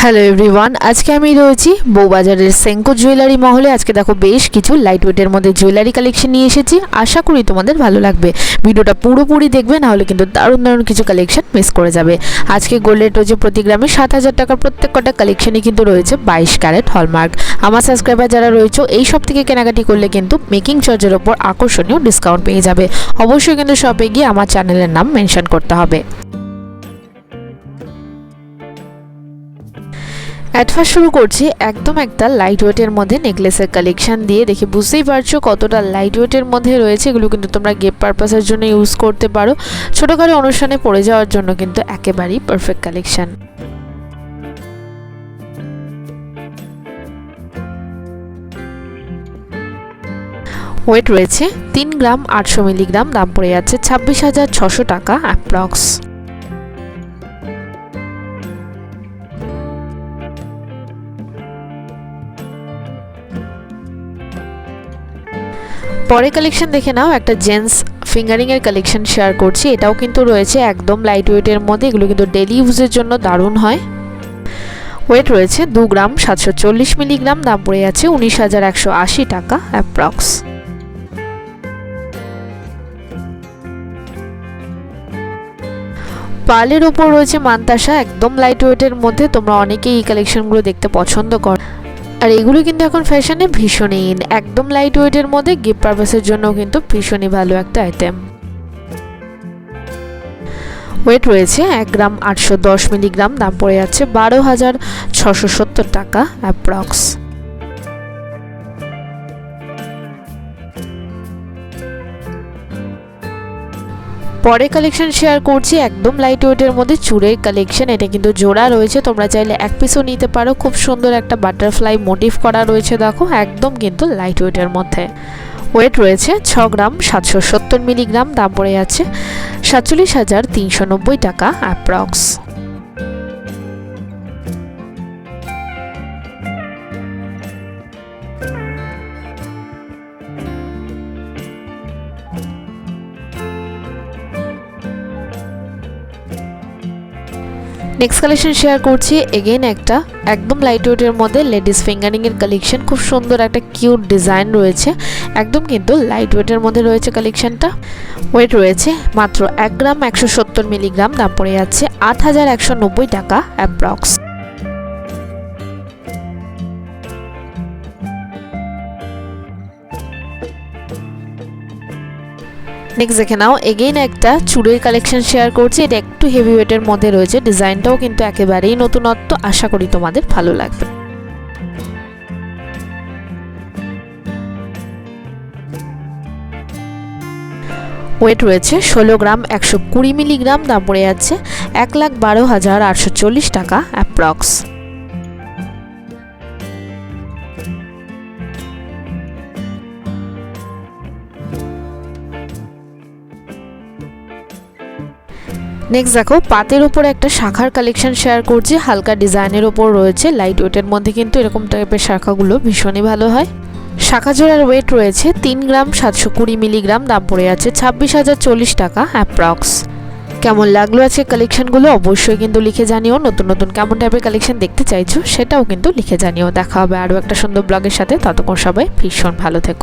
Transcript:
Hello everyone, আজকে আমি রয়েছি বউবাজারের সেঙ্কো জুয়েলারি মহলে। আজকে দেখো বেশ কিছু লাইট ওয়েটের মধ্যে জুয়েলারি কালেকশন নিয়ে এসেছি। আশা করি তোমাদের ভালো লাগবে। ভিডিওটা পুরোপুরি দেখবে, নাহলে কিন্তু দারুণ দারুণ কিছু কালেকশন মিস করে যাবে। আজকে গোল্ড রেট রয়েছে প্রতি গ্রামে 7,000 টাকার। প্রত্যেক কটা কালেকশনই কিন্তু রয়েছে 22 ক্যারেট হলমার্ক। আমার সাবস্ক্রাইবার যারা রয়েছে এই সব থেকে কেনাকাটি করলে কিন্তু মেকিং চার্জের ওপর আকর্ষণীয় ডিসকাউন্ট পেয়ে যাবে। অবশ্যই কিন্তু শপে গিয়ে আমার চ্যানেলের নাম মেনশন করতে হবে। ফার্স্ট শুরু করছি একদম একটা লাইট ওয়েটের মধ্যে নেকলেসের কালেকশন দিয়ে। দেখে বুঝতেই পারছো কতটা লাইট ওয়েটের মধ্যে রয়েছে। এগুলো কিন্তু তোমরা গিফট পারপাসের জন্য ইউজ করতে পারো। ছোটোখাটো অনুষ্ঠানে পড়ে যাওয়ার জন্য কিন্তু একেবারেই পারফেক্ট কালেকশন। ওয়েট রয়েছে 3 গ্রাম 800 মিলিগ্রাম। দাম পড়ে যাচ্ছে 26,600 টাকা অ্যাপ্রক্স। পরে কালেকশন দেখে নাও, একটা জেন্টস ফিঙ্গারিং এর কালেকশন শেয়ার করছি। এটাও কিন্তু রয়েছে একদম লাইট ওয়েটের মধ্যে। এগুলো কিন্তু ডেলি ইউজের জন্য দারুণ হয়। ওয়েট রয়েছে 2 গ্রাম 740 মিলিগ্রাম। দাম পড়ে যাচ্ছে 19,180 টাকা অ্যাপ্রক্স। পার্লের ওপর রয়েছে মানতাসা, একদম লাইট ওয়েটের মধ্যে। তোমরা অনেকেই এই কালেকশনগুলো দেখতে পছন্দ করো, আর এগুলো কিন্তু এখন ফ্যাশনে ভীষণই ইন। একদম লাইট ওয়েটের মধ্যে গিফট পারপাসের জন্য কিন্তু ভীষণই ভালো একটা আইটেম। ওয়েট রয়েছে 1 গ্রাম 810 মিলিগ্রাম। দাম পড়ে যাচ্ছে 12,670 টাকা অ্যাপ্রক্স। পরে কালেকশন শেয়ার করছি একদম লাইট ওয়েটের মধ্যে চূড়ের কালেকশন। এটা কিন্তু জোড়া রয়েছে, তোমরা চাইলে এক পিসও নিতে পারো। খুব সুন্দর একটা বাটারফ্লাই মোটিভ করা রয়েছে, দেখো একদম কিন্তু লাইট ওয়েটের মধ্যে। ওয়েট রয়েছে 6 গ্রাম 770 মিলিগ্রাম। দাম পড়ে যাচ্ছে 47,390 টাকা অ্যাপ্রক্স। নেক্সট কালেকশন শেয়ার করছি এগেইন একটা একদম লাইট ওয়েটের মধ্যে লেডিস ফিঙ্গারিং এর কালেকশন। খুব সুন্দর একটা কিউট ডিজাইন রয়েছে, একদম কিন্তু লাইট ওয়েটের মধ্যে রয়েছে কালেকশনটা। ওয়েট রয়েছে মাত্র 1 গ্রাম 170 মিলিগ্রাম। দাম পড়ে যাচ্ছে 8,190 টাকা অ্যাপ্রক্স। নেক্সট দেখে নাও এগেইন একটা চুড়ির কালেকশন শেয়ার করছি। এটা একটু হেভি ওয়েটের মধ্যে রয়েছে, ডিজাইনটাও কিন্তু একেবারেই নতুনত্ব। আশা করি তোমাদের ভালো লাগবে। ওয়েট রয়েছে 16 গ্রাম 120 মিলিগ্রাম। দাম পড়ে যাচ্ছে 1,12,840 টাকা অ্যাপ্রক্স। নেক্সট দেখো পাতের উপর একটা শাখার কালেকশন শেয়ার করছি। হালকা ডিজাইনের ওপর রয়েছে, লাইট ওয়েটের মধ্যে কিন্তু এরকম টাইপের শাখাগুলো ভীষণই ভালো হয়। শাখা জোড়ার ওয়েট রয়েছে 3 গ্রাম 720 মিলিগ্রাম। দাম পড়ে যাচ্ছে 26,040 টাকা অ্যাপ্রক্স। কেমন লাগলো আছে কালেকশনগুলো অবশ্যই কিন্তু লিখে জানিও। নতুন নতুন কেমন টাইপের কালেকশন দেখতে চাইছো সেটাও কিন্তু লিখে জানিও। দেখা হবে আরও একটা সুন্দর ব্লগের সাথে। ততক্ষণ সবাই ভীষণ ভালো থেকো।